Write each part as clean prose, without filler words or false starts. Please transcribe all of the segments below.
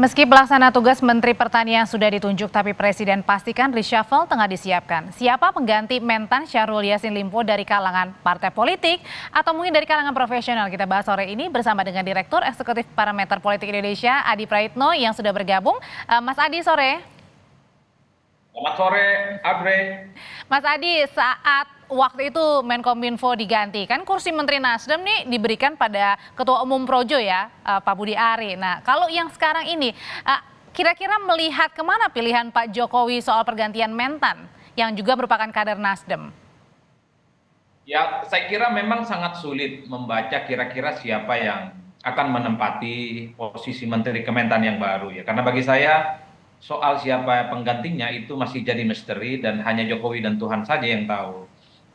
Meski pelaksana tugas Menteri Pertanian sudah ditunjuk, tapi Presiden pastikan reshuffle tengah disiapkan. Siapa pengganti Mentan Syahrul Yassin Limpo dari kalangan partai politik atau mungkin dari kalangan profesional? Kita bahas sore ini bersama dengan Direktur Eksekutif Parameter Politik Indonesia, Adi Praitno, yang sudah bergabung. Mas Adi, sore. Selamat sore, Abre. Mas Adi, saat waktu itu Menkominfo diganti, kan kursi Menteri Nasdem nih diberikan pada Ketua Umum Projo ya, Pak Budi Ari. Nah, kalau yang sekarang ini, kira-kira melihat kemana pilihan Pak Jokowi soal pergantian Mentan yang juga merupakan kader Nasdem? Ya, saya kira memang sangat sulit membaca kira-kira siapa yang akan menempati posisi Menteri Kementan yang baru ya. Karena bagi saya soal siapa penggantinya itu masih jadi misteri dan hanya Jokowi dan Tuhan saja yang tahu.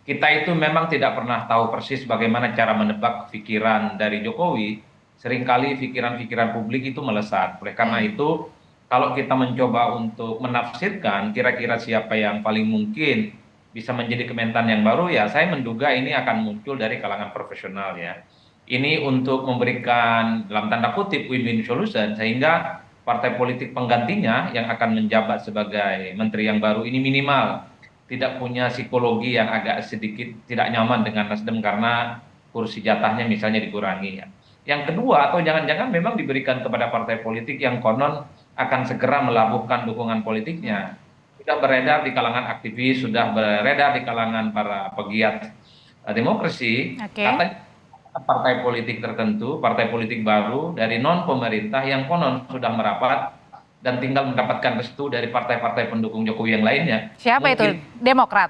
Kita itu memang tidak pernah tahu persis bagaimana cara menebak pikiran dari Jokowi. Seringkali pikiran-pikiran publik itu melesat. Oleh karena itu, kalau kita mencoba untuk menafsirkan kira-kira siapa yang paling mungkin bisa menjadi Kementan yang baru, ya saya menduga ini akan muncul dari kalangan profesional ya. Ini untuk memberikan dalam tanda kutip win-win solution sehingga partai politik penggantinya yang akan menjabat sebagai menteri yang baru ini minimal tidak punya psikologi yang agak sedikit tidak nyaman dengan Nasdem karena kursi jatahnya misalnya dikurangi ya. Yang kedua, atau jangan-jangan memang diberikan kepada partai politik yang konon akan segera melabuhkan dukungan politiknya. Sudah beredar di kalangan aktivis, sudah beredar di kalangan para pegiat demokrasi, katanya partai politik tertentu, partai politik baru dari non pemerintah yang konon sudah merapat dan tinggal mendapatkan restu dari partai-partai pendukung Jokowi yang lainnya. Siapa itu? Demokrat?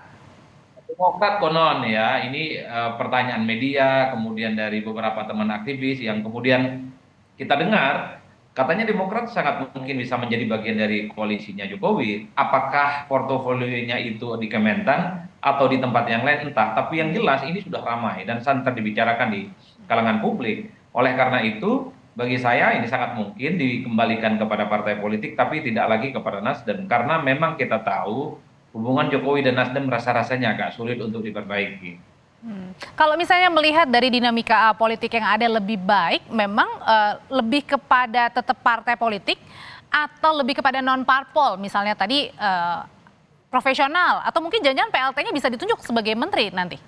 Demokrat konon ya, ini pertanyaan media, kemudian dari beberapa teman aktivis yang kemudian kita dengar, katanya Demokrat sangat mungkin bisa menjadi bagian dari koalisinya Jokowi. Apakah portofolionya itu di Kementan atau di tempat yang lain entah, tapi yang jelas ini sudah ramai dan santer dibicarakan di kalangan publik. Oleh karena itu, bagi saya ini sangat mungkin dikembalikan kepada partai politik, tapi tidak lagi kepada Nasdem, karena memang kita tahu hubungan Jokowi dan Nasdem rasa-rasanya agak sulit untuk diperbaiki. Kalau misalnya melihat dari dinamika politik yang ada lebih baik, memang lebih kepada tetap partai politik atau lebih kepada non parpol, misalnya tadi profesional atau mungkin jangan-jangan PLT-nya bisa ditunjuk sebagai menteri nanti?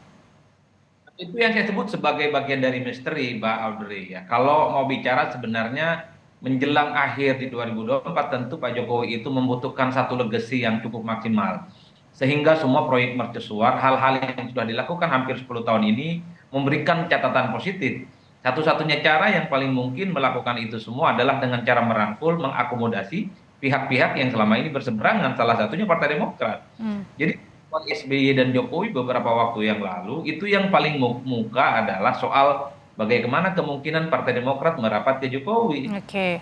Itu yang saya sebut sebagai bagian dari misteri, Mbak Audrey ya. Kalau mau bicara sebenarnya menjelang akhir di 2024 tentu Pak Jokowi itu membutuhkan satu legacy yang cukup maksimal. Sehingga semua proyek mercusuar, hal-hal yang sudah dilakukan hampir 10 tahun ini memberikan catatan positif. Satu-satunya cara yang paling mungkin melakukan itu semua adalah dengan cara merangkul, mengakomodasi pihak-pihak yang selama ini berseberangan, salah satunya Partai Demokrat. Jadi SBY dan Jokowi beberapa waktu yang lalu itu yang paling muka adalah soal bagaimana kemungkinan Partai Demokrat merapat ke Jokowi. Oke.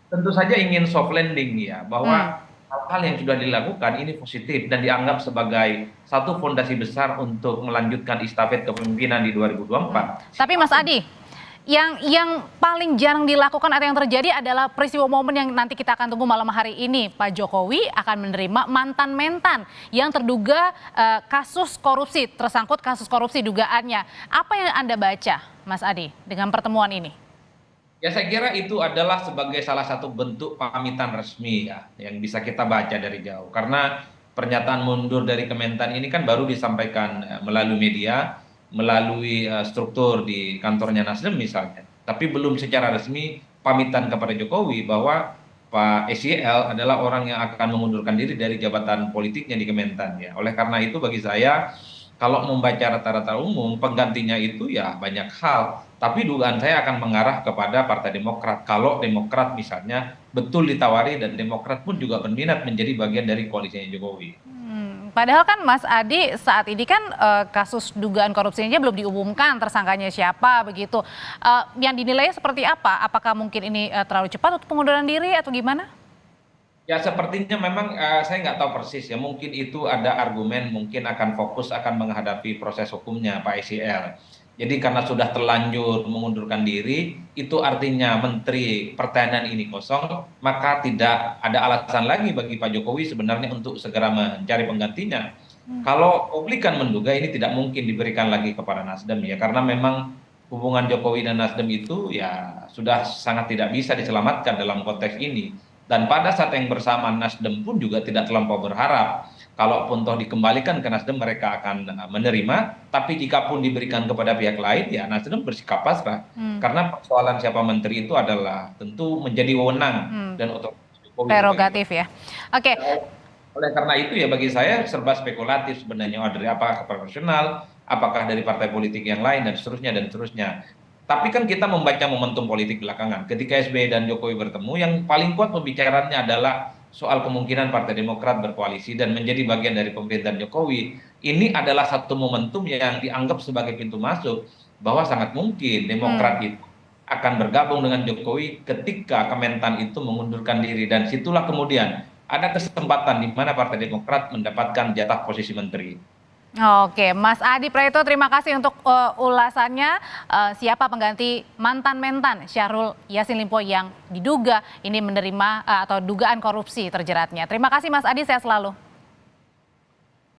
Tentu saja ingin soft landing ya, bahwa hal-hal yang sudah dilakukan ini positif dan dianggap sebagai satu fondasi besar untuk melanjutkan estafet kepemimpinan di 2024. Tapi Mas Adi, yang paling jarang dilakukan atau yang terjadi adalah peristiwa momen yang nanti kita akan tunggu malam hari ini. Pak Jokowi akan menerima mantan mentan yang terduga kasus korupsi, tersangkut kasus korupsi dugaannya. Apa yang Anda baca, Mas Adi, dengan pertemuan ini? Ya, saya kira itu adalah sebagai salah satu bentuk pamitan resmi ya yang bisa kita baca dari jauh. Karena pernyataan mundur dari Kementan ini kan baru disampaikan melalui media, melalui struktur di kantornya Nasdem misalnya. Tapi belum secara resmi pamitan kepada Jokowi bahwa Pak SYL adalah orang yang akan mengundurkan diri dari jabatan politiknya di Kementan ya. Oleh karena itu bagi saya kalau membaca rata-rata umum penggantinya itu ya banyak hal. Tapi dugaan saya akan mengarah kepada Partai Demokrat. Kalau Demokrat misalnya betul ditawari dan Demokrat pun juga berminat menjadi bagian dari koalisinya Jokowi. Padahal kan Mas Adi saat ini kan kasus dugaan korupsinya belum diumumkan tersangkanya siapa begitu. Yang dinilai seperti apa? Apakah mungkin ini terlalu cepat untuk pengunduran diri atau gimana? Ya sepertinya memang saya nggak tahu persis ya. Mungkin itu ada argumen mungkin akan fokus akan menghadapi proses hukumnya Pak SYL. Jadi karena sudah terlanjur mengundurkan diri, itu artinya Menteri Pertanian ini kosong, maka tidak ada alasan lagi bagi Pak Jokowi sebenarnya untuk segera mencari penggantinya. Kalau publik kan menduga ini tidak mungkin diberikan lagi kepada Nasdem ya, karena memang hubungan Jokowi dan Nasdem itu ya sudah sangat tidak bisa diselamatkan dalam konteks ini. Dan pada saat yang bersamaan Nasdem pun juga tidak terlampau berharap kalaupun toh dikembalikan ke Nasdem mereka akan menerima, tapi jika pun diberikan kepada pihak lain ya Nasdem bersikap pasrah. Karena persoalan siapa menteri itu adalah tentu menjadi wewenang dan otoritas Jokowi sebagai Prerogatif ya. Oke. oleh karena itu ya bagi saya serba spekulatif sebenarnya dari apakah profesional, apakah dari partai politik yang lain dan seterusnya dan seterusnya. Tapi kan kita membaca momentum politik belakangan. Ketika SBY dan Jokowi bertemu, yang paling kuat pembicaraannya adalah soal kemungkinan Partai Demokrat berkoalisi dan menjadi bagian dari pemerintahan Jokowi. Ini adalah satu momentum yang dianggap sebagai pintu masuk bahwa sangat mungkin Demokrat itu akan bergabung dengan Jokowi ketika Kementan itu mengundurkan diri dan situlah kemudian ada kesempatan di mana Partai Demokrat mendapatkan jatah posisi menteri. Oke, Mas Adi Praetno, terima kasih untuk ulasannya. Siapa pengganti mantan mentan Syahrul Yassin Limpo yang diduga ini menerima atau dugaan korupsi terjeratnya. Terima kasih Mas Adi, sehat selalu.